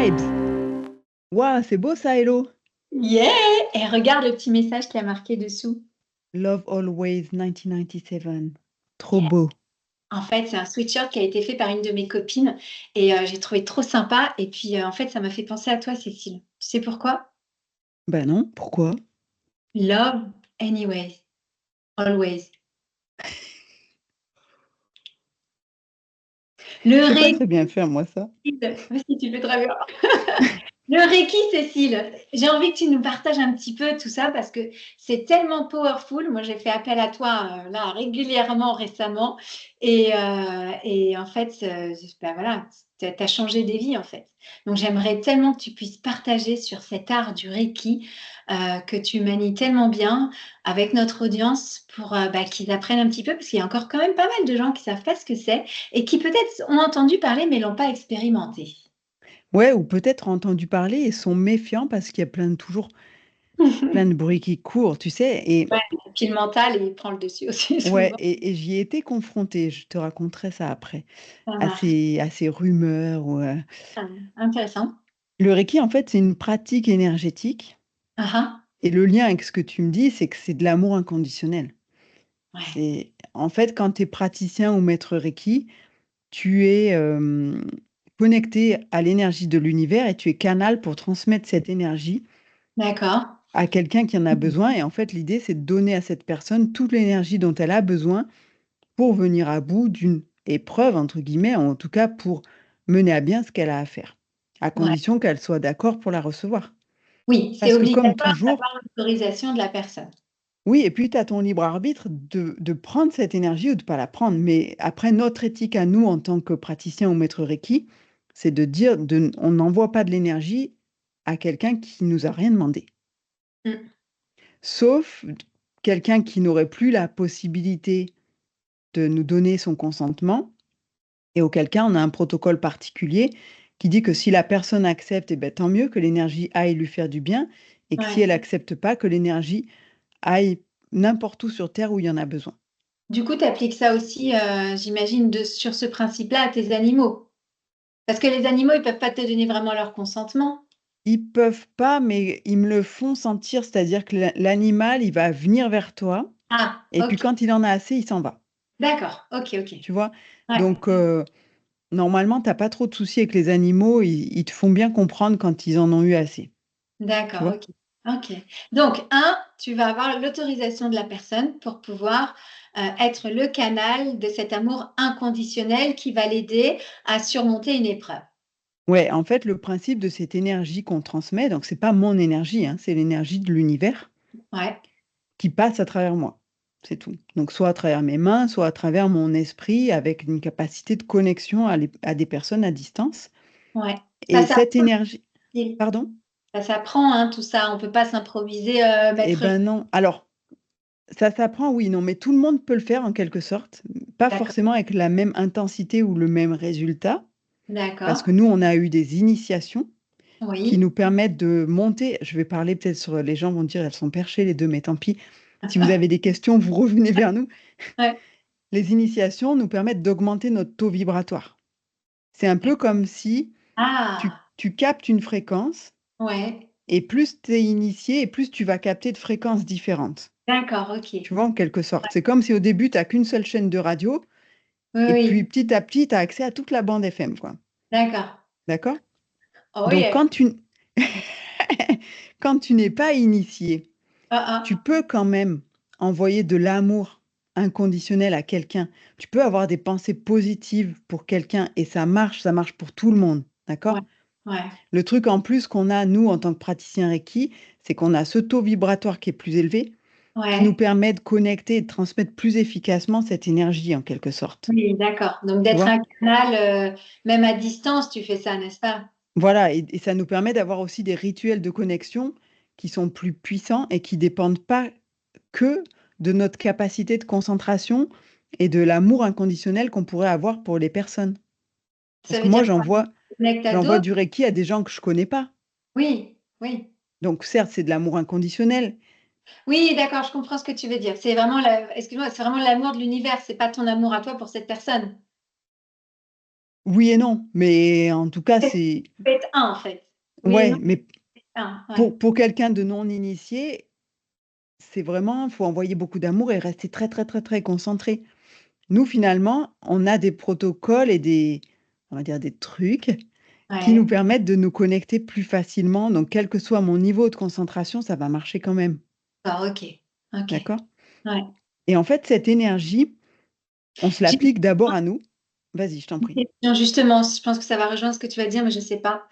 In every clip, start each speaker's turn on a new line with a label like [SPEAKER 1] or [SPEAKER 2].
[SPEAKER 1] vibes. Waouh, c'est beau ça, Hello.
[SPEAKER 2] Yeah! Et regarde le petit message qui a marqué dessous.
[SPEAKER 1] Love always 1997. Trop
[SPEAKER 2] Yeah.
[SPEAKER 1] beau.
[SPEAKER 2] En fait, c'est un sweatshirt qui a été fait par une de mes copines et j'ai trouvé trop sympa. Et puis, en fait, ça m'a fait penser à toi, Cécile. Tu sais pourquoi?
[SPEAKER 1] Ben non, pourquoi?
[SPEAKER 2] Love anyways, always. Le
[SPEAKER 1] Je sais pas
[SPEAKER 2] Reiki,
[SPEAKER 1] très bien faire moi ça.
[SPEAKER 2] si tu peux très bien. Le Reiki, Cécile, j'ai envie que tu nous partages un petit peu tout ça parce que c'est tellement powerful. Moi, j'ai fait appel à toi là régulièrement récemment et en fait, ben voilà, tu as changé des vies en fait. Donc, j'aimerais tellement que tu puisses partager sur cet art du Reiki que tu manies tellement bien avec notre audience pour qu'ils apprennent un petit peu parce qu'il y a encore quand même pas mal de gens qui savent pas ce que c'est et qui peut-être ont entendu parler mais l'ont pas expérimenté.
[SPEAKER 1] Ouais, ou peut-être entendu parler et sont méfiants parce qu'il y a toujours plein de bruit qui court, tu sais. Et
[SPEAKER 2] Ouais, et puis le mental, il prend le dessus aussi
[SPEAKER 1] ouais,
[SPEAKER 2] souvent.
[SPEAKER 1] et j'y ai été confrontée. Je te raconterai ça après.
[SPEAKER 2] Ça
[SPEAKER 1] À
[SPEAKER 2] marche.
[SPEAKER 1] ces rumeurs.
[SPEAKER 2] Ah, intéressant.
[SPEAKER 1] Le Reiki, en fait, c'est une pratique énergétique.
[SPEAKER 2] Ah ah.
[SPEAKER 1] Et le lien avec ce que tu me dis, c'est que c'est de l'amour inconditionnel.
[SPEAKER 2] Ouais,
[SPEAKER 1] C'est en fait quand tu es praticien ou maître Reiki, tu es, connecté à l'énergie de l'univers et tu es canal pour transmettre cette énergie
[SPEAKER 2] d'accord.
[SPEAKER 1] à quelqu'un qui en a besoin et en fait, l'idée, c'est de donner à cette personne toute l'énergie dont elle a besoin pour venir à bout d'une «épreuve» entre guillemets, en tout cas pour mener à bien ce qu'elle a à faire, à
[SPEAKER 2] Ouais.
[SPEAKER 1] condition qu'elle soit d'accord pour la recevoir.
[SPEAKER 2] Oui, c'est
[SPEAKER 1] Parce que comme
[SPEAKER 2] obligatoire
[SPEAKER 1] toujours
[SPEAKER 2] d'avoir l'autorisation de la personne.
[SPEAKER 1] oui et puis tu as ton libre arbitre de prendre cette énergie ou de pas la prendre, mais après notre éthique à nous en tant que praticien ou maître Reiki, c'est de dire on n'envoie pas de l'énergie à quelqu'un qui nous a rien demandé.
[SPEAKER 2] Mmh.
[SPEAKER 1] Sauf quelqu'un qui n'aurait plus la possibilité de nous donner son consentement et auquel cas on a un protocole particulier qui dit que si la personne accepte et ben tant mieux que l'énergie aille lui faire du bien et que si
[SPEAKER 2] Ouais.
[SPEAKER 1] elle accepte pas, que l'énergie aille n'importe où sur terre où il y en a besoin.
[SPEAKER 2] Du coup, tu appliques ça aussi, j'imagine de sur ce principe-là à tes animaux? Parce que les animaux, ils peuvent pas te donner vraiment leur consentement?
[SPEAKER 1] Ils peuvent pas, mais ils me le font sentir, c'est-à-dire que l'animal, il va venir vers toi
[SPEAKER 2] Ah,
[SPEAKER 1] et puis
[SPEAKER 2] OK.
[SPEAKER 1] quand il en a assez, il s'en va,
[SPEAKER 2] D'accord. OK, OK.
[SPEAKER 1] tu vois?
[SPEAKER 2] Ouais.
[SPEAKER 1] Donc normalement, tu as pas trop de soucis avec les animaux, ils te font bien comprendre quand ils en ont eu assez, tu
[SPEAKER 2] D'accord,
[SPEAKER 1] vois?
[SPEAKER 2] OK. OK. Donc tu vas avoir l'autorisation de la personne pour pouvoir, être le canal de cet amour inconditionnel qui va l'aider à surmonter une épreuve.
[SPEAKER 1] Ouais, en fait, le principe de cette énergie qu'on transmet, donc c'est pas mon énergie, hein, c'est l'énergie de l'univers
[SPEAKER 2] Ouais,
[SPEAKER 1] qui passe à travers moi, c'est tout. Donc soit à travers mes mains, soit à travers mon esprit avec une capacité de connexion à des personnes à distance
[SPEAKER 2] ouais. Ça
[SPEAKER 1] et cette
[SPEAKER 2] s'apprend,
[SPEAKER 1] énergie
[SPEAKER 2] Cécile.
[SPEAKER 1] pardon?
[SPEAKER 2] Ça s'apprend, hein, tout ça. On peut pas s'improviser,
[SPEAKER 1] Eh
[SPEAKER 2] maître
[SPEAKER 1] ben non. Alors, ça s'apprend, oui, non, mais tout le monde peut le faire en quelque sorte, pas
[SPEAKER 2] d'accord,
[SPEAKER 1] forcément avec la même intensité ou le même résultat, parce
[SPEAKER 2] d'accord.
[SPEAKER 1] que nous, on a eu des initiations qui nous
[SPEAKER 2] Oui.
[SPEAKER 1] permettent de monter. Je vais parler peut-être sur les gens vont dire: «Elles sont perchées les 2, mais tant pis. Si vous avez des questions, vous revenez vers nous.
[SPEAKER 2] Ouais.
[SPEAKER 1] Les initiations nous permettent d'augmenter notre taux vibratoire. C'est un peu comme si
[SPEAKER 2] Ah!
[SPEAKER 1] tu captes une fréquence
[SPEAKER 2] Ouais.
[SPEAKER 1] et plus tu es initié et plus tu vas capter de fréquences différentes.
[SPEAKER 2] D'accord, OK.
[SPEAKER 1] Tu vois, en quelque sorte. C'est comme si au début, tu as qu'une seule chaîne de radio
[SPEAKER 2] Oui,
[SPEAKER 1] et puis
[SPEAKER 2] oui.
[SPEAKER 1] petit à petit, tu as accès à toute la bande FM, quoi.
[SPEAKER 2] D'accord.
[SPEAKER 1] D'accord?
[SPEAKER 2] Oh
[SPEAKER 1] Donc
[SPEAKER 2] yeah!
[SPEAKER 1] quand tu n'es pas initié,
[SPEAKER 2] Ah
[SPEAKER 1] tu
[SPEAKER 2] ah.
[SPEAKER 1] peux quand même envoyer de l'amour inconditionnel à quelqu'un. Tu peux avoir des pensées positives pour quelqu'un et ça marche pour tout le monde,
[SPEAKER 2] Ouais,
[SPEAKER 1] d'accord?
[SPEAKER 2] ouais,
[SPEAKER 1] Le truc en plus qu'on a, nous, en tant que praticiens Reiki, c'est qu'on a ce taux vibratoire qui est plus élevé, qui nous
[SPEAKER 2] ouais.
[SPEAKER 1] permet de connecter et de transmettre plus efficacement cette énergie, en quelque sorte.
[SPEAKER 2] Oui, d'accord. Donc
[SPEAKER 1] Tu
[SPEAKER 2] d'être
[SPEAKER 1] vois?
[SPEAKER 2] un canal, même à distance, tu fais ça, n'est-ce pas?
[SPEAKER 1] Voilà et ça nous permet d'avoir aussi des rituels de connexion qui sont plus puissants et qui dépendent pas que de notre capacité de concentration et de l'amour inconditionnel qu'on pourrait avoir pour les personnes. Parce
[SPEAKER 2] Ça
[SPEAKER 1] que
[SPEAKER 2] veut
[SPEAKER 1] moi,
[SPEAKER 2] dire quoi? Tu connectes à
[SPEAKER 1] j'envoie
[SPEAKER 2] d'autres?
[SPEAKER 1] du reiki à des gens que je connais pas.
[SPEAKER 2] Oui, oui.
[SPEAKER 1] Donc certes, c'est de l'amour inconditionnel.
[SPEAKER 2] Oui, d'accord, je comprends ce que tu veux dire. C'est vraiment excuse-moi, c'est vraiment l'amour de l'univers, c'est pas ton amour à toi pour cette personne?
[SPEAKER 1] Oui et non, mais en tout cas,
[SPEAKER 2] Peut-être
[SPEAKER 1] c'est
[SPEAKER 2] peut-être un en fait. Oui et non,
[SPEAKER 1] ouais, mais
[SPEAKER 2] un, ouais.
[SPEAKER 1] pour quelqu'un de non initié, c'est vraiment faut envoyer beaucoup d'amour et rester très, très, très, très concentré. Nous, finalement, on a des protocoles et des on va dire des trucs qui nous
[SPEAKER 2] Ouais.
[SPEAKER 1] permettent de nous connecter plus facilement, donc quel que soit mon niveau de concentration, ça va marcher quand même,
[SPEAKER 2] Ah OK. OK.
[SPEAKER 1] d'accord?
[SPEAKER 2] Ouais.
[SPEAKER 1] Et en fait, cette énergie, on se
[SPEAKER 2] J'ai
[SPEAKER 1] l'applique d'abord à nous. Vas-y, je t'en
[SPEAKER 2] une
[SPEAKER 1] prie.
[SPEAKER 2] question justement, je pense que ça va rejoindre ce que tu vas dire, mais je sais pas.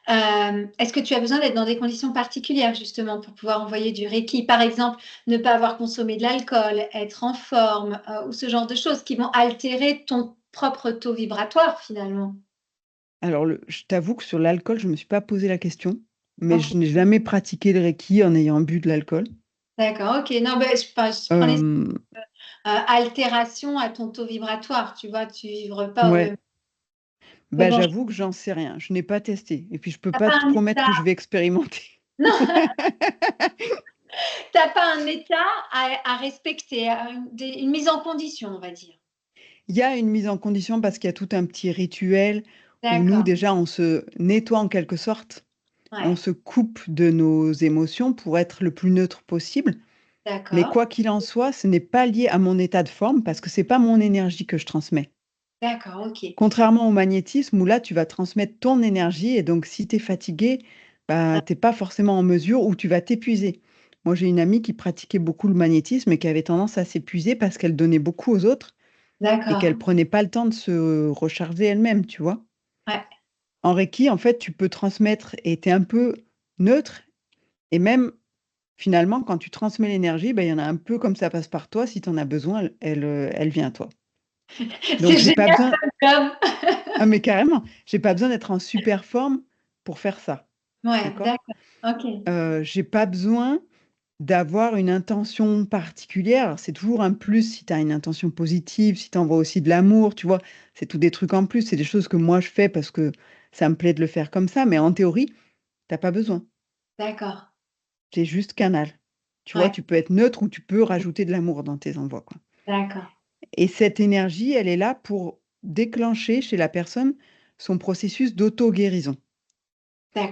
[SPEAKER 2] Est-ce que tu as besoin d'être dans des conditions particulières justement pour pouvoir envoyer du reiki? Par exemple, ne pas avoir consommé de l'alcool, être en forme, ou ce genre de choses qui vont altérer ton propre taux vibratoire finalement?
[SPEAKER 1] Alors je t'avoue que sur l'alcool, je me suis pas posé la question, mais
[SPEAKER 2] OK,
[SPEAKER 1] je n'ai jamais pratiqué le reiki en ayant bu de l'alcool.
[SPEAKER 2] d'accord, OK. Non, beh, je prends les
[SPEAKER 1] Hem,
[SPEAKER 2] altération à ton taux vibratoire, tu vois? Tu vibres pas au
[SPEAKER 1] ouais,
[SPEAKER 2] même mais
[SPEAKER 1] bah,
[SPEAKER 2] bon,
[SPEAKER 1] j'avoue que j'en sais rien, je n'ai pas testé et puis je peux
[SPEAKER 2] tu
[SPEAKER 1] pas
[SPEAKER 2] pas
[SPEAKER 1] te
[SPEAKER 2] un
[SPEAKER 1] promettre
[SPEAKER 2] état
[SPEAKER 1] que je vais expérimenter.
[SPEAKER 2] non, tu pas un état à respecter, une mise en condition, on va dire.
[SPEAKER 1] Il y a une mise en condition parce qu'il y a tout un petit rituel où nous,
[SPEAKER 2] D'accord,
[SPEAKER 1] déjà, on se nettoie en quelque sorte. On
[SPEAKER 2] ouais,
[SPEAKER 1] se coupe de nos émotions pour être le plus neutre possible. Mais
[SPEAKER 2] d'accord,
[SPEAKER 1] quoi qu'il en soit, ce n'est pas lié à mon état de forme parce que c'est pas mon énergie que je transmets.
[SPEAKER 2] d'accord, OK.
[SPEAKER 1] Contrairement au magnétisme où là, tu vas transmettre ton énergie et donc si tu es fatigué, bah, tu es pas forcément en mesure ou tu vas t'épuiser. Moi, j'ai une amie qui pratiquait beaucoup le magnétisme et qui avait tendance à s'épuiser parce qu'elle donnait beaucoup aux autres et
[SPEAKER 2] D'accord,
[SPEAKER 1] qu'elle prenait pas le temps de se recharger elle-même, tu vois?
[SPEAKER 2] ouais,
[SPEAKER 1] En Reiki, en fait, tu peux transmettre et tu es un peu neutre et même finalement, quand tu transmets l'énergie, bah, il y en a un peu comme ça passe par toi, si tu en as besoin, elle vient à toi.
[SPEAKER 2] c'est
[SPEAKER 1] Donc j'ai pas
[SPEAKER 2] génial
[SPEAKER 1] besoin
[SPEAKER 2] comme com.
[SPEAKER 1] ah mais carrément, j'ai pas besoin d'être en super forme pour faire ça,
[SPEAKER 2] Ouais,
[SPEAKER 1] d'accord?
[SPEAKER 2] d'accord, OK,
[SPEAKER 1] J'ai pas besoin d'avoir une intention particulière. Alors c'est toujours un plus si tu as une intention positive, si tu envoies aussi de l'amour, tu vois? C'est tout des trucs en plus, c'est des choses que moi je fais parce que ça me plaît de le faire comme ça, mais en théorie, tu pas besoin.
[SPEAKER 2] d'accord,
[SPEAKER 1] Tu juste canal. Tu vois?
[SPEAKER 2] ouais,
[SPEAKER 1] Tu peux être neutre ou tu peux rajouter de l'amour dans tes envois, quoi.
[SPEAKER 2] d'accord,
[SPEAKER 1] Et cette énergie, elle est là pour déclencher chez la personne son processus d'auto-guérison.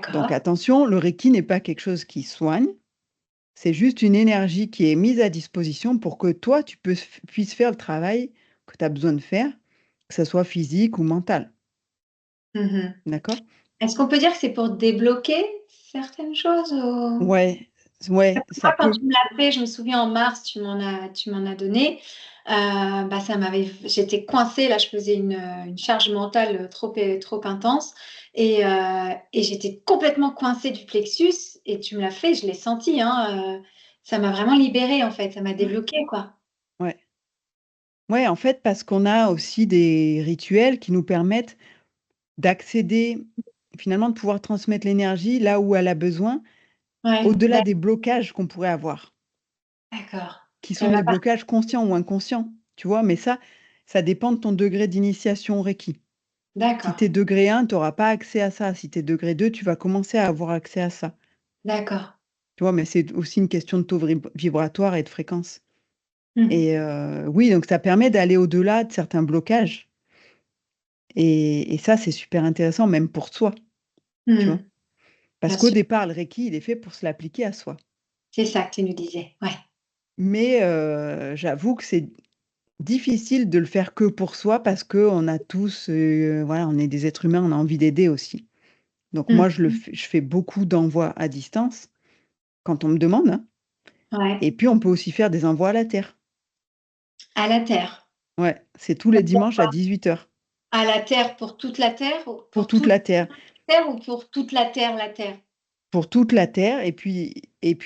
[SPEAKER 1] Donc
[SPEAKER 2] d'accord.
[SPEAKER 1] attention, le Reiki n'est pas quelque chose qui soigne, c'est juste une énergie qui est mise à disposition pour que toi, puisses faire le travail que tu as besoin de faire, que ça soit physique ou mental.
[SPEAKER 2] Mmh.
[SPEAKER 1] D'accord?
[SPEAKER 2] Est-ce qu'on peut dire que c'est pour débloquer certaines choses ou?
[SPEAKER 1] Ouais, ouais, ça
[SPEAKER 2] Moi, quand
[SPEAKER 1] peut.
[SPEAKER 2] tu me l'as fait, je me souviens en mars, tu m'en as donné, bah, ça m'avait j'étais coincée là, je faisais une charge mentale, trop intense et j'étais complètement coincée du plexus et tu me l'as fait, je l'ai senti, hein, ça m'a vraiment libérée en fait, ça m'a
[SPEAKER 1] Ouais,
[SPEAKER 2] débloquée quoi.
[SPEAKER 1] ouais. Ouais, en fait, parce qu'on a aussi des rituels qui nous permettent d'accéder, finalement, de pouvoir transmettre l'énergie là où elle a besoin,
[SPEAKER 2] Ouais,
[SPEAKER 1] au-delà des blocages qu'on pourrait avoir,
[SPEAKER 2] d'accord.
[SPEAKER 1] qui
[SPEAKER 2] Elle
[SPEAKER 1] sont
[SPEAKER 2] m'a
[SPEAKER 1] des
[SPEAKER 2] pas
[SPEAKER 1] blocages conscients ou inconscients, tu vois? Mais ça dépend de ton degré d'initiation au Reiki. Si
[SPEAKER 2] d'accord,
[SPEAKER 1] tu es degré 1, tu auras pas accès à ça. Si tu es degré 2, tu vas commencer à avoir accès à ça.
[SPEAKER 2] d'accord.
[SPEAKER 1] Tu vois? Mais c'est aussi une question de taux vibratoire et de fréquence
[SPEAKER 2] Mmh.
[SPEAKER 1] et oui, donc ça permet d'aller au-delà de certains blocages et ça, c'est super intéressant même pour soi, tu vois?
[SPEAKER 2] Mmh.
[SPEAKER 1] Parce
[SPEAKER 2] Bien
[SPEAKER 1] qu'au
[SPEAKER 2] sûr,
[SPEAKER 1] départ, le Reiki, il est fait pour se l'appliquer à soi.
[SPEAKER 2] c'est ça que tu nous disais, ouais.
[SPEAKER 1] Mais j'avoue que c'est difficile de le faire que pour soi parce qu'on a tous, voilà, on est des êtres humains, on a envie d'aider aussi. Donc
[SPEAKER 2] Mmh.
[SPEAKER 1] moi, je fais beaucoup d'envois à distance quand on me demande, hein,
[SPEAKER 2] Ouais,
[SPEAKER 1] et puis on peut aussi faire des envois à la terre.
[SPEAKER 2] à la terre.
[SPEAKER 1] Ouais, c'est tous les dimanches à 18h
[SPEAKER 2] À la terre, pour toute la terre ou
[SPEAKER 1] pour
[SPEAKER 2] pour
[SPEAKER 1] toute
[SPEAKER 2] toute
[SPEAKER 1] la terre.
[SPEAKER 2] la terre ou pour toute la terre, la terre?
[SPEAKER 1] Pour toute la terre et puis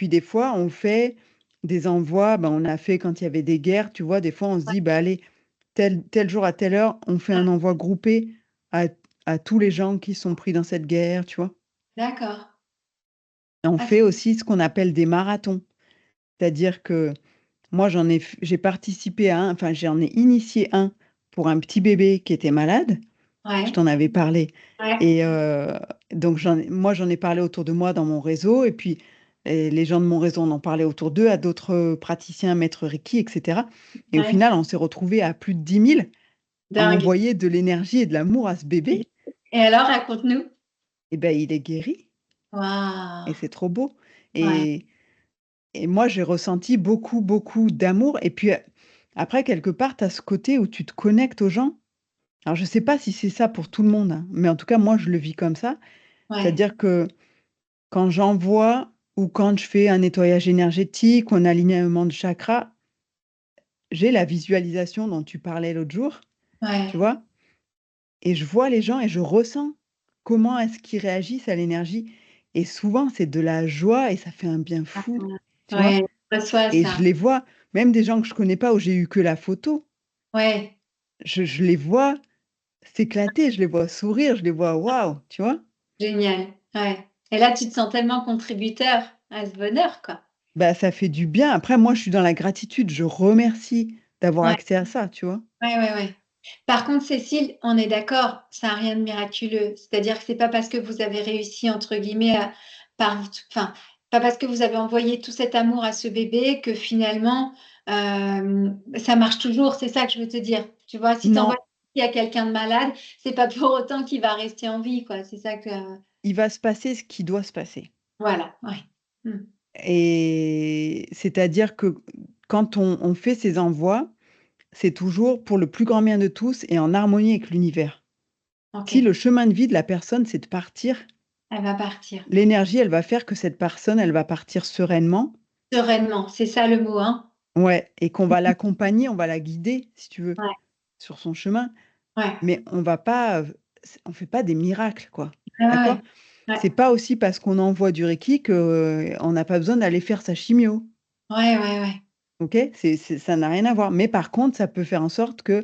[SPEAKER 1] des fois, on fait des envois, ben, on a fait quand il y avait des guerres, tu vois? Des fois, on se dit: «Bah, allez, tel jour à telle heure, on fait un envoi groupé à tous les gens qui sont pris dans cette guerre», tu vois?
[SPEAKER 2] D'accord.
[SPEAKER 1] Et on
[SPEAKER 2] Ah c'est
[SPEAKER 1] fait aussi ce qu'on appelle des marathons. C'est-à-dire que moi, j'ai participé à un enfin, j'en ai initié un pour un petit bébé qui était malade. Je
[SPEAKER 2] ouais,
[SPEAKER 1] t'en avais parlé
[SPEAKER 2] ouais,
[SPEAKER 1] et donc j'en ai parlé autour de moi dans mon réseau et les gens de mon réseau en ont parlé autour d'eux à d'autres, praticiens, maîtres Reiki et cetera et au
[SPEAKER 2] ouais.
[SPEAKER 1] final, on s'est retrouvés à plus de 10 000 à
[SPEAKER 2] Dingue.
[SPEAKER 1] m'envoyer de l'énergie et de l'amour à ce bébé.
[SPEAKER 2] Et alors, raconte-nous?
[SPEAKER 1] Et ben, il est guéri et
[SPEAKER 2] Waouh!
[SPEAKER 1] c'est trop beau
[SPEAKER 2] Ouais,
[SPEAKER 1] et moi, j'ai ressenti beaucoup, beaucoup d'amour et puis, après quelque part, tu as ce côté où tu te connectes aux gens. Alors je sais pas si c'est ça pour tout le monde, hein, mais en tout cas, moi, je le vis comme ça.
[SPEAKER 2] ouais.
[SPEAKER 1] C'est-à-dire que quand j'envoie ou quand je fais un nettoyage énergétique ou un alignement de chakras, j'ai la visualisation dont tu parlais l'autre jour, tu
[SPEAKER 2] Ouais.
[SPEAKER 1] vois? Et je vois les gens et je ressens comment est-ce qu'ils réagissent à l'énergie et souvent, c'est de la joie et ça fait un bien
[SPEAKER 2] Ah,
[SPEAKER 1] fou, tu vois?
[SPEAKER 2] ouais, je reçois
[SPEAKER 1] Et je
[SPEAKER 2] ça.
[SPEAKER 1] les vois, même des gens que je connais pas où j'ai eu que la photo,
[SPEAKER 2] Ouais,
[SPEAKER 1] je les vois s'éclater, je les vois sourire, je les vois waouh, tu vois?
[SPEAKER 2] génial. Ouais. Et là, tu te sens tellement contributeur à ce bonheur, quoi.
[SPEAKER 1] Bah, ça fait du bien. Après moi, je suis dans la gratitude, je remercie d'avoir
[SPEAKER 2] Ouais,
[SPEAKER 1] accès à ça, tu vois?
[SPEAKER 2] ouais, ouais, ouais. Par contre, Cécile, on est d'accord, ça a rien de miraculeux. C'est-à-dire que c'est pas parce que vous avez réussi, entre guillemets, à par enfin, pas parce que vous avez envoyé tout cet amour à ce bébé que finalement, ça marche toujours. C'est ça que je veux te dire. Tu vois? Si tu envoies
[SPEAKER 1] Non,
[SPEAKER 2] à quelqu'un de malade, c'est pas pour autant qu'il va rester en vie, quoi. C'est ça que
[SPEAKER 1] il va se passer ce qui doit se passer
[SPEAKER 2] voilà, ouais. Mmh.
[SPEAKER 1] et c'est-à-dire que quand on fait ces envois, c'est toujours pour le plus grand bien de tous et en harmonie avec l'univers. Si le
[SPEAKER 2] OK.
[SPEAKER 1] chemin de vie de la personne, c'est de partir,
[SPEAKER 2] Elle va partir.
[SPEAKER 1] l'énergie, elle va faire que cette personne, elle va partir sereinement,
[SPEAKER 2] Sereinement, c'est ça le mot, hein?
[SPEAKER 1] ouais, et qu'on va l'accompagner, on va la guider, si tu veux,
[SPEAKER 2] Ouais,
[SPEAKER 1] sur son chemin,
[SPEAKER 2] ouais.
[SPEAKER 1] mais on va pas, on fait pas des miracles, quoi,
[SPEAKER 2] Ouais, ouais,
[SPEAKER 1] d'accord?
[SPEAKER 2] ouais. Ouais.
[SPEAKER 1] C'est pas aussi parce qu'on envoie du reiki que, on n'a pas besoin d'aller faire sa chimio,
[SPEAKER 2] Ouais, ouais, ouais.
[SPEAKER 1] OK? C'est ça n'a rien à voir, mais par contre, ça peut faire en sorte que,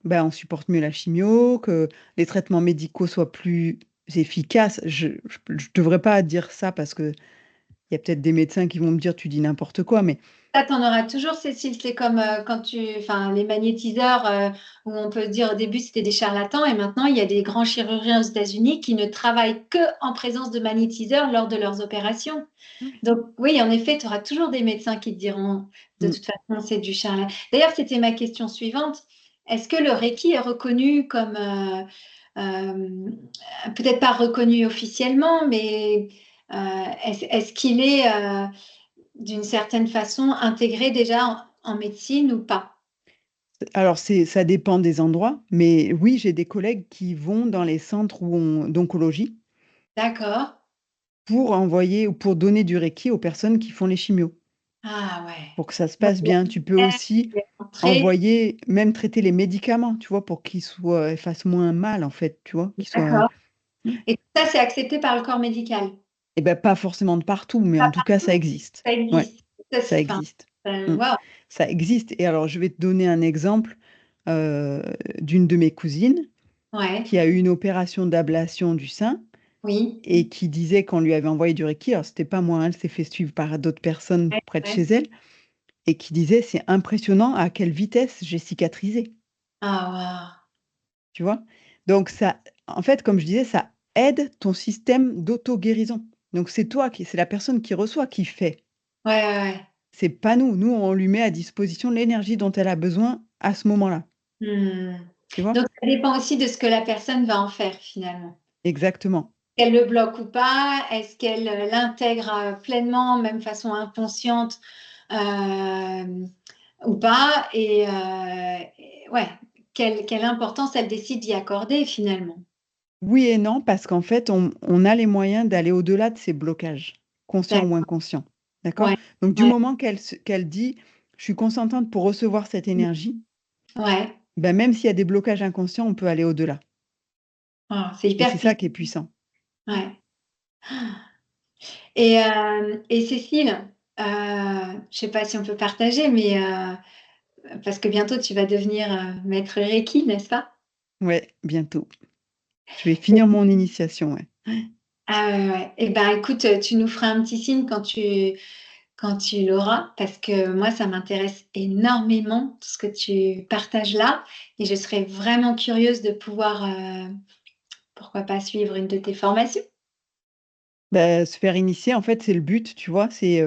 [SPEAKER 1] ben, on supporte mieux la chimio, que les traitements médicaux soient plus efficaces. Je devrais pas dire ça parce qu'il y a peut-être des médecins qui vont me dire: «Tu dis n'importe quoi», mais
[SPEAKER 2] Ça, tu en auras toujours, Cécile. C'est comme, quand les magnétiseurs, où on peut se dire au début c'était des charlatans et maintenant il y a des grands chirurgiens aux États-Unis qui ne travaillent qu'en présence de magnétiseurs lors de leurs opérations.
[SPEAKER 1] ouais.
[SPEAKER 2] Donc oui, en effet, tu auras toujours des médecins qui te diront: «De
[SPEAKER 1] Mmh.
[SPEAKER 2] toute façon, c'est du charla». D'ailleurs, c'était ma question suivante. Est-ce que le reiki est reconnu comme, hem, peut-être pas reconnu officiellement, mais, est-ce qu'il est, d'une certaine façon, intégré déjà en médecine ou pas?
[SPEAKER 1] Alors ça dépend des endroits, mais oui, j'ai des collègues qui vont dans les centres où on d'oncologie
[SPEAKER 2] D'accord.
[SPEAKER 1] pour envoyer ou pour donner du reiki aux personnes qui font les chimios.
[SPEAKER 2] Ah ouais.
[SPEAKER 1] Pour que ça se
[SPEAKER 2] Donc
[SPEAKER 1] passe
[SPEAKER 2] il y a
[SPEAKER 1] bien.
[SPEAKER 2] une
[SPEAKER 1] Tu peux
[SPEAKER 2] aide,
[SPEAKER 1] aussi
[SPEAKER 2] il y a une entrée.
[SPEAKER 1] envoyer même traiter les médicaments, tu vois? Pour qu'ils soient fassent moins mal en fait, tu vois? Qu'ils soient
[SPEAKER 2] D'accord.
[SPEAKER 1] ouais.
[SPEAKER 2] Et ça, c'est accepté par le corps médical?
[SPEAKER 1] Et bah, pas forcément de partout, mais
[SPEAKER 2] Pas
[SPEAKER 1] en tout cas ça
[SPEAKER 2] partout?
[SPEAKER 1] existe.
[SPEAKER 2] Ça
[SPEAKER 1] Ouais,
[SPEAKER 2] existe. Ça,
[SPEAKER 1] ça
[SPEAKER 2] c'est
[SPEAKER 1] existe. Mmh.
[SPEAKER 2] waouh!
[SPEAKER 1] Ça existe et alors je vais te donner un exemple, heu, d'une de mes cousines
[SPEAKER 2] Ouais,
[SPEAKER 1] qui a eu une opération d'ablation du sein
[SPEAKER 2] oui.
[SPEAKER 1] et qui disait qu'on lui avait envoyé du reiki, alors c'était pas moi, hein, elle s'est fait suivre par d'autres personnes
[SPEAKER 2] Ouais,
[SPEAKER 1] près de chez
[SPEAKER 2] ouais.
[SPEAKER 1] elle et qui disait: «C'est impressionnant à quelle vitesse j'ai cicatrisé»,
[SPEAKER 2] Ah waouh!
[SPEAKER 1] tu vois? Donc ça en fait, comme je disais, ça aide ton système d'auto-guérison. Donc c'est la personne qui reçoit qui fait.
[SPEAKER 2] Ouais, ouais, ouais.
[SPEAKER 1] C'est pas nous. Nous, on lui met à disposition l'énergie dont elle a besoin à ce moment-là,
[SPEAKER 2] Mmh.
[SPEAKER 1] tu vois?
[SPEAKER 2] Donc ça dépend aussi de ce que la personne va en faire finalement.
[SPEAKER 1] Exactement.
[SPEAKER 2] Qu'elle le bloque ou pas? Est-ce qu'elle, l'intègre, pleinement, même façon inconsciente, hem, ou pas? Et ouais, quelle importance elle décide d'y accorder finalement?
[SPEAKER 1] Oui et non, parce qu'en fait, on a les moyens d'aller au-delà de ces blocages, conscients ou
[SPEAKER 2] D'accord,
[SPEAKER 1] inconscients. D'accord?
[SPEAKER 2] ouais,
[SPEAKER 1] Donc du
[SPEAKER 2] ouais,
[SPEAKER 1] moment qu'elle dit: «Je suis consentante pour recevoir cette
[SPEAKER 2] mmh,
[SPEAKER 1] énergie»,
[SPEAKER 2] ouais.
[SPEAKER 1] ben, même s'il y a des blocages inconscients, on peut aller au-delà
[SPEAKER 2] Ah, c'est
[SPEAKER 1] et
[SPEAKER 2] hyper
[SPEAKER 1] c'est ça
[SPEAKER 2] puissant,
[SPEAKER 1] qui est puissant.
[SPEAKER 2] ouais. Et Cécile, je sais pas si on peut partager, mais parce que bientôt tu vas devenir, maître Reiki, n'est-ce pas?
[SPEAKER 1] Ouais, bientôt. Je vais finir mon initiation, ouais.
[SPEAKER 2] Ah ouais, ouais. Et ben, écoute, tu nous feras un petit signe quand tu l'auras, parce que moi, ça m'intéresse énormément tout ce que tu partages là et je serais vraiment curieuse de pouvoir, pourquoi pas suivre une de tes formations?
[SPEAKER 1] Bah, se faire initier, en fait, c'est le but, tu vois? C'est,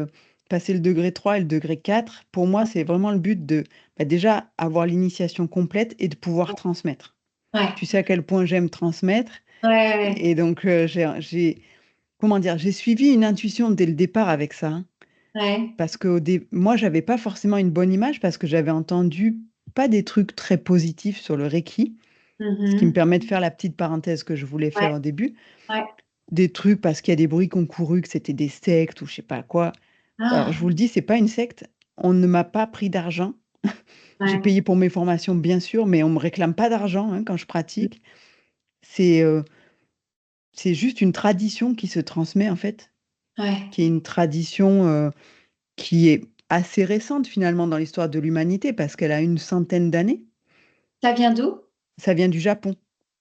[SPEAKER 1] passer le degré 3 et le degré 4, pour moi, c'est vraiment le but de déjà avoir l'initiation complète et de pouvoir transmettre.
[SPEAKER 2] Ouais,
[SPEAKER 1] Tu sais à quel point j'aime transmettre.
[SPEAKER 2] ouais, ouais,
[SPEAKER 1] Et donc, comment dire, j'ai suivi une intuition dès le départ avec ça, hein.
[SPEAKER 2] ouais.
[SPEAKER 1] Parce que moi, j'avais pas forcément une bonne image parce que j'avais entendu pas des trucs très positifs sur le Reiki, ce qui me
[SPEAKER 2] Mhm.
[SPEAKER 1] permet de faire la petite parenthèse que je voulais
[SPEAKER 2] Ouais,
[SPEAKER 1] faire au début.
[SPEAKER 2] ouais.
[SPEAKER 1] Des trucs parce qu'il y a des bruits qui ont couru, que c'était des sectes ou je sais pas quoi. Alors,
[SPEAKER 2] Ah,
[SPEAKER 1] je vous le dis, c'est pas une secte. On ne m'a pas pris d'argent. J'ai
[SPEAKER 2] ouais.
[SPEAKER 1] payé pour mes formations, bien sûr, mais on me réclame pas d'argent, hein, quand je pratique. C'est c'est juste une tradition qui se transmet, en fait,
[SPEAKER 2] Ouais.
[SPEAKER 1] qui est une tradition qui est assez récente, finalement, dans l'histoire de l'humanité, parce qu'elle a une centaine d'années.
[SPEAKER 2] Ça vient d'où?
[SPEAKER 1] Ça vient du Japon.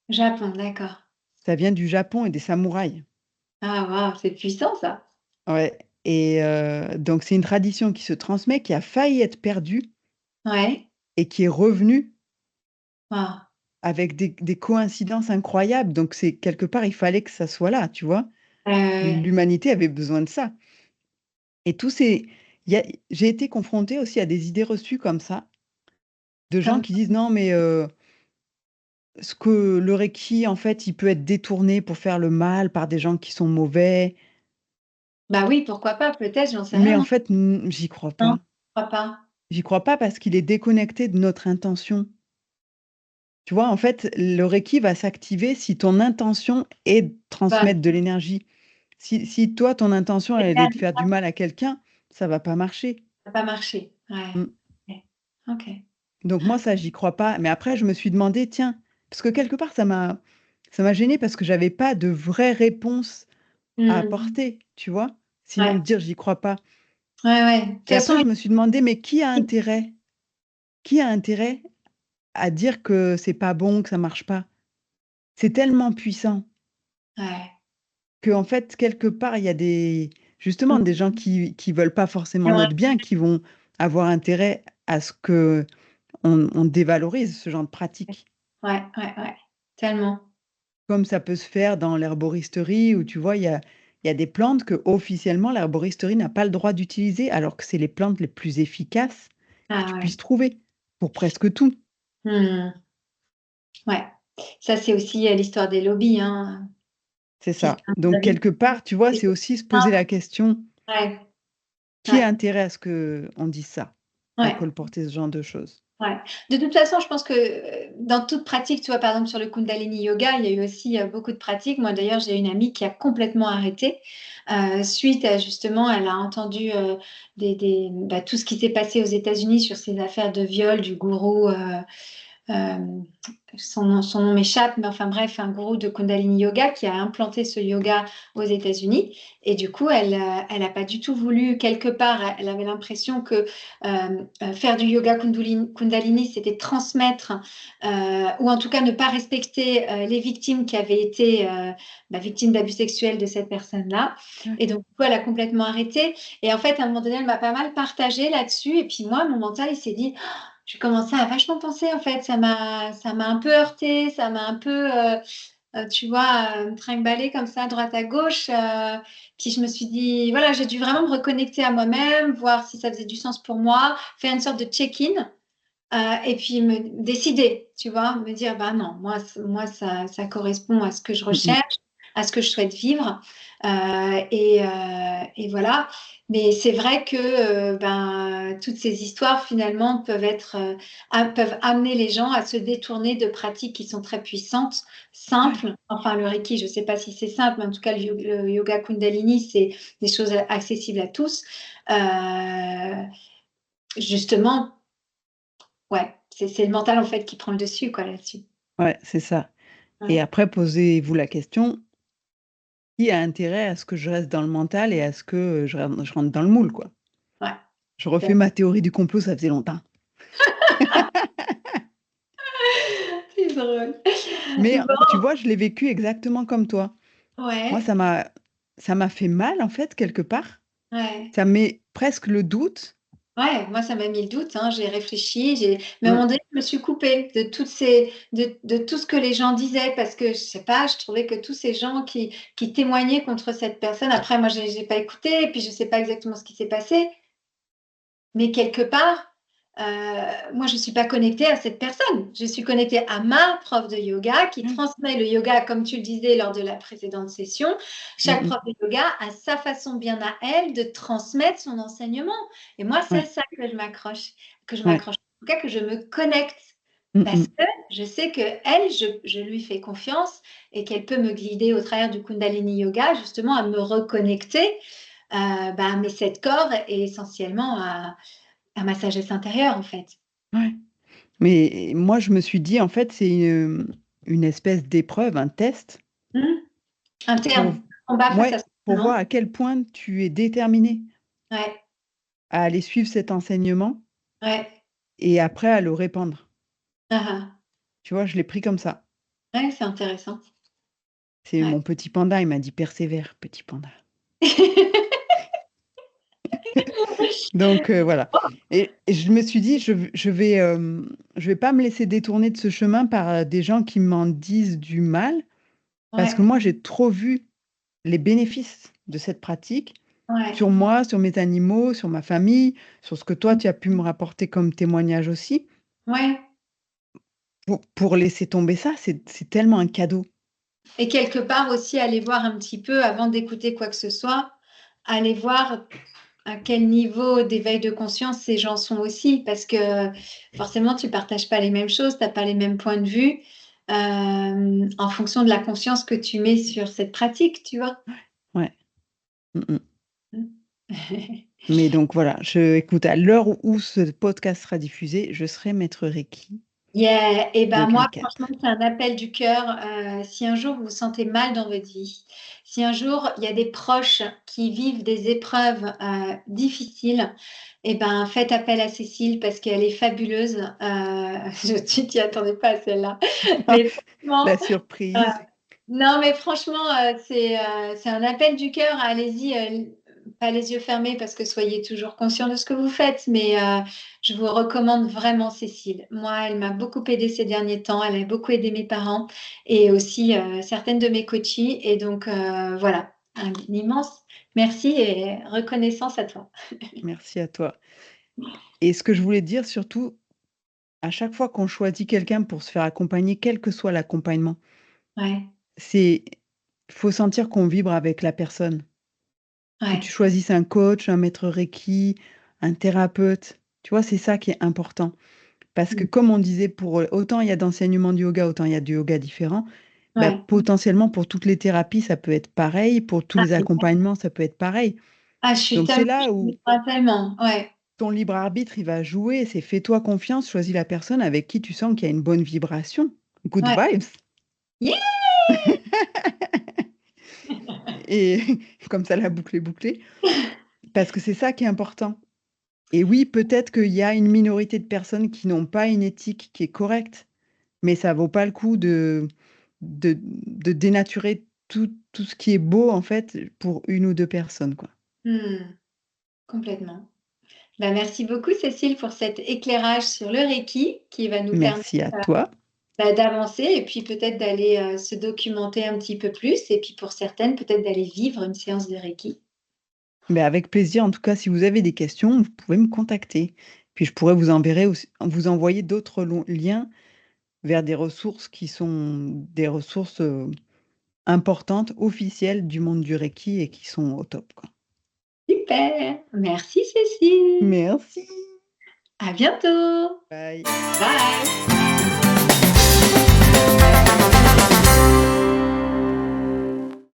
[SPEAKER 2] Japon, d'accord.
[SPEAKER 1] Ça vient du Japon et des samouraïs.
[SPEAKER 2] Ah, waouh, c'est puissant ça.
[SPEAKER 1] Ouais. Et donc, c'est une tradition qui se transmet, qui a failli être perdue
[SPEAKER 2] Ouais.
[SPEAKER 1] et qui est revenue
[SPEAKER 2] Waouh.
[SPEAKER 1] avec des coïncidences incroyables. Donc, c'est quelque part, il fallait que ça soit là, tu vois.
[SPEAKER 2] Ouais.
[SPEAKER 1] L'humanité avait besoin de ça. Et tous ces il y a j'ai été confrontée aussi à des idées reçues comme ça, de gens
[SPEAKER 2] Comme
[SPEAKER 1] qui disent: «Non mais ce que le reiki, en fait, il peut être détourné pour faire le mal par des gens qui sont mauvais».
[SPEAKER 2] bah oui, pourquoi pas, peut-être, j'en sais
[SPEAKER 1] Mais
[SPEAKER 2] rien,
[SPEAKER 1] en
[SPEAKER 2] hein.
[SPEAKER 1] fait, j'y crois
[SPEAKER 2] Non,
[SPEAKER 1] pas.
[SPEAKER 2] je crois pas.
[SPEAKER 1] J'y crois pas parce qu'il est déconnecté de notre intention. Tu vois, en fait, le reiki va s'activer si ton intention est de
[SPEAKER 2] Bah,
[SPEAKER 1] transmettre de l'énergie. Si toi, ton intention,
[SPEAKER 2] c'est
[SPEAKER 1] elle est
[SPEAKER 2] bien,
[SPEAKER 1] de faire du mal à quelqu'un, ça va pas marcher.
[SPEAKER 2] ça a pas marché. Ouais.
[SPEAKER 1] Mmh.
[SPEAKER 2] Ouais. OK.
[SPEAKER 1] Donc moi, ça, j'y crois pas. Mais après, je me suis demandé: «Tiens», parce que quelque part, ça m'a gênée parce que j'avais pas de vraie réponse à
[SPEAKER 2] Mmh.
[SPEAKER 1] apporter, tu vois? Sinon
[SPEAKER 2] Ouais.
[SPEAKER 1] de dire: «J'y crois pas».
[SPEAKER 2] Ouais, ouais. De toute
[SPEAKER 1] Et après,
[SPEAKER 2] façon,
[SPEAKER 1] je me suis demandé: «Mais qui a intérêt? Qui a intérêt à dire que c'est pas bon, que ça marche pas?» C'est tellement puissant
[SPEAKER 2] ouais.
[SPEAKER 1] qu'en fait, quelque part, il y a justement des gens
[SPEAKER 2] Mmh.
[SPEAKER 1] qui veulent pas forcément
[SPEAKER 2] Ouais,
[SPEAKER 1] notre bien, qui vont avoir intérêt à ce qu'on on dévalorise ce genre de pratique.
[SPEAKER 2] ouais, ouais, ouais. Tellement.
[SPEAKER 1] Comme ça peut se faire dans l'herboristerie où tu vois, il y a des plantes que officiellement l'herboristerie n'a pas le droit d'utiliser, alors que c'est les plantes les plus efficaces que
[SPEAKER 2] Ah
[SPEAKER 1] tu
[SPEAKER 2] ouais.
[SPEAKER 1] puisses trouver pour presque tout.
[SPEAKER 2] Mmh. Ouais. Ça, c'est aussi, l'histoire des lobbies, hein,
[SPEAKER 1] C'est
[SPEAKER 2] qui
[SPEAKER 1] ça. Donc quelque part, tu vois, c'est aussi se poser la question:
[SPEAKER 2] ouais,
[SPEAKER 1] «Qui a
[SPEAKER 2] ouais,
[SPEAKER 1] intérêt à ce qu'on dise ça? À
[SPEAKER 2] ouais.
[SPEAKER 1] colporter ce genre de choses?»
[SPEAKER 2] Ouais. De toute façon, je pense que, dans toute pratique, tu vois, par exemple, sur le Kundalini Yoga, il y a eu aussi, beaucoup de pratiques. Moi, d'ailleurs, j'ai une amie qui a complètement arrêté, suite à justement, elle a entendu, tout ce qui s'est passé aux États-Unis sur ces affaires de viol du gourou, hem, son nom m'échappe, mais enfin bref, un gourou de Kundalini Yoga qui a implanté ce yoga aux États-Unis et du coup, elle a pas du tout voulu quelque part, elle avait l'impression que, faire du yoga Kundalini, c'était transmettre, ou en tout cas ne pas respecter, les victimes qui avaient été, victimes d'abus sexuels de cette personne-là
[SPEAKER 1] Ouais.
[SPEAKER 2] et donc du coup, elle a complètement arrêté et en fait, à un moment donné, elle m'a pas mal partagé là-dessus et puis moi, mon mental, il s'est dit: j'ai commencé à vachement penser en fait, ça m'a un peu heurtée, ça m'a un peu, tu vois, trinque-ballée comme ça à droite à gauche, puis je me suis dit voilà, j'ai dû vraiment me reconnecter à moi-même, voir si ça faisait du sens pour moi, faire une sorte de check-in, et puis me décider, tu vois? Me dire: «Bah non, moi ça correspond à ce que je
[SPEAKER 1] Mmh mh.
[SPEAKER 2] recherche, à ce que je souhaite vivre», et voilà. Mais c'est vrai que, toutes ces histoires finalement peuvent amener les gens à se détourner de pratiques qui sont très puissantes,
[SPEAKER 1] Ouais.
[SPEAKER 2] simples. Enfin le reiki, je ne sais pas si c'est simple, mais en tout cas le yoga kundalini, c'est des choses accessibles à tous. Justement ouais, c'est le mental en fait qui prend le dessus quoi là-dessus.
[SPEAKER 1] Ouais, c'est ça. Et
[SPEAKER 2] Ouais,
[SPEAKER 1] après, posez-vous la question: «Qui a intérêt à ce que je reste dans le mental et à ce que, je rentre dans le moule, quoi?»
[SPEAKER 2] ouais,
[SPEAKER 1] Je
[SPEAKER 2] tout à
[SPEAKER 1] refais ma théorie du complot, ça faisait longtemps.
[SPEAKER 2] c'est drôle.
[SPEAKER 1] Mais tu
[SPEAKER 2] Bon,
[SPEAKER 1] vois, je l'ai vécu exactement comme toi. Moi,
[SPEAKER 2] ouais,
[SPEAKER 1] ça m'a fait mal, en fait, quelque part.
[SPEAKER 2] ouais,
[SPEAKER 1] Ça met presque le doute
[SPEAKER 2] Ouais, moi, ça m'a mis le doute, hein. J'ai réfléchi, mais à un
[SPEAKER 1] Mmh,
[SPEAKER 2] moment donné, je me suis coupée de toutes ces de tout ce que les gens disaient parce que je sais pas, je trouvais que tous ces gens qui témoignaient contre cette personne, après moi, j'ai pas écouté et puis je sais pas exactement ce qui s'est passé, mais quelque part, moi, je suis pas connectée à cette personne. Je suis connectée à ma prof de yoga qui
[SPEAKER 1] ouais.
[SPEAKER 2] transmet le yoga, comme tu le disais lors de la précédente session.
[SPEAKER 1] Mmh
[SPEAKER 2] Chaque
[SPEAKER 1] mh.
[SPEAKER 2] prof de yoga a sa façon bien à elle de transmettre son enseignement et moi, c'est à
[SPEAKER 1] Ouais,
[SPEAKER 2] ça que je
[SPEAKER 1] ouais.
[SPEAKER 2] m'accroche, en tout cas que je me connecte
[SPEAKER 1] Mmh
[SPEAKER 2] parce
[SPEAKER 1] mh.
[SPEAKER 2] que je sais qu'elle, je lui fais confiance et qu'elle peut me guider au travers du Kundalini Yoga, justement à me reconnecter, bah, à mes 7 corps et essentiellement à ma sagesse intérieure, en fait.
[SPEAKER 1] Ouais. Mais moi, je me suis dit, en fait, c'est une espèce d'épreuve, un test
[SPEAKER 2] Mmh.
[SPEAKER 1] pour
[SPEAKER 2] Interne, combat face à
[SPEAKER 1] ouais,
[SPEAKER 2] soi,
[SPEAKER 1] pour
[SPEAKER 2] non?
[SPEAKER 1] voir à quel point tu es déterminé
[SPEAKER 2] Ouais,
[SPEAKER 1] à aller suivre cet enseignement
[SPEAKER 2] ouais.
[SPEAKER 1] et après à le répandre.
[SPEAKER 2] Hein, hein.
[SPEAKER 1] Tu vois? Je l'ai pris comme ça.
[SPEAKER 2] Ouais, c'est intéressant.
[SPEAKER 1] C'est
[SPEAKER 2] Ouais.
[SPEAKER 1] mon petit panda, il m'a dit: «Persévère, petit panda». Donc voilà et je me suis dit: je vais pas me laisser détourner de ce chemin par, des gens qui m'en disent du mal, parce que
[SPEAKER 2] Ouais,
[SPEAKER 1] moi, j'ai trop vu les bénéfices de cette pratique
[SPEAKER 2] ouais.
[SPEAKER 1] sur moi, sur mes animaux, sur ma famille, sur ce que toi,
[SPEAKER 2] Mmh.
[SPEAKER 1] tu as pu me rapporter comme témoignage aussi.
[SPEAKER 2] Ouais
[SPEAKER 1] Pour laisser tomber ça, c'est tellement un cadeau.
[SPEAKER 2] et quelque part aussi aller voir un petit peu avant d'écouter quoi que ce soit, aller voir à quel niveau d'éveil de conscience ces gens sont aussi parce que forcément tu partages pas les mêmes choses, tu as pas les mêmes points de vue, en fonction de la conscience que tu mets sur cette pratique, tu vois?
[SPEAKER 1] Ouais. Mmh mh.
[SPEAKER 2] Mmh.
[SPEAKER 1] Mais donc voilà, écoute, à l'heure où ce podcast sera diffusé, je serai maître Reiki
[SPEAKER 2] Yeah et ben,
[SPEAKER 1] depuis le
[SPEAKER 2] moi,
[SPEAKER 1] 4.
[SPEAKER 2] franchement, c'est un appel du cœur, si un jour vous vous sentez mal dans votre vie, si un jour il y a des proches qui vivent des épreuves, difficiles et ben, faites appel à Cécile parce qu'elle est fabuleuse, tu t'y attendais pas à celle-là, mais franchement,
[SPEAKER 1] La surprise.
[SPEAKER 2] non, mais franchement, c'est un appel du cœur. Allez-y, pas les yeux fermés parce que soyez toujours conscients de ce que vous faites, mais je vous recommande vraiment Cécile. Moi, elle m'a beaucoup aidée ces derniers temps. Elle a beaucoup aidé mes parents et aussi, certaines de mes coachies et donc voilà, un immense merci et reconnaissance à toi.
[SPEAKER 1] Merci à toi. Et ce que je voulais dire surtout, à chaque fois qu'on choisit quelqu'un pour se faire accompagner, quel que soit l'accompagnement,
[SPEAKER 2] Ouais,
[SPEAKER 1] c'est faut sentir qu'on vibre avec la personne. Que tu
[SPEAKER 2] ouais.
[SPEAKER 1] choisisses un coach, un maître Reiki, un thérapeute, tu vois? C'est ça qui est important. Parce que
[SPEAKER 2] Mmh.
[SPEAKER 1] comme on disait pour, autant il y a d'enseignements de yoga, autant il y a du yoga différent, bah,
[SPEAKER 2] Ouais.
[SPEAKER 1] potentiellement pour toutes les thérapies, ça peut être pareil, pour tous
[SPEAKER 2] Ah
[SPEAKER 1] les
[SPEAKER 2] mais
[SPEAKER 1] accompagnements, ça peut être pareil.
[SPEAKER 2] ah, je suis
[SPEAKER 1] Donc c'est
[SPEAKER 2] tellement
[SPEAKER 1] là
[SPEAKER 2] je
[SPEAKER 1] où
[SPEAKER 2] crois tellement, ouais.
[SPEAKER 1] ton libre arbitre, il va jouer, c'est fais-toi confiance, choisis la personne avec qui tu sens qu'il y a une bonne vibration. Good
[SPEAKER 2] Ouais.
[SPEAKER 1] vibes
[SPEAKER 2] Yeah!
[SPEAKER 1] et comme ça la boucle est bouclée, parce que c'est ça qui est important. Et oui, peut-être qu'il y a une minorité de personnes qui n'ont pas une éthique qui est correcte, mais ça vaut pas le coup de dénaturer tout ce qui est beau, en fait, pour une ou 2 personnes, quoi.
[SPEAKER 2] Mmh. Complètement. Bah, merci beaucoup Cécile pour cet éclairage sur le Reiki qui va nous permettre,
[SPEAKER 1] Merci à toi.
[SPEAKER 2] bah, d'avancer et puis peut-être d'aller, se documenter un petit peu plus et puis pour certaines, peut-être d'aller vivre une séance de Reiki.
[SPEAKER 1] Mais avec plaisir, en tout cas, si vous avez des questions, vous pouvez me contacter. Puis je pourrais vous envoyer d'autres liens vers des ressources qui sont des ressources, importantes, officielles du monde du Reiki et qui sont au top, quoi.
[SPEAKER 2] Super, merci Cécile.
[SPEAKER 1] Merci.
[SPEAKER 2] À bientôt.
[SPEAKER 1] Bye.
[SPEAKER 2] Bye.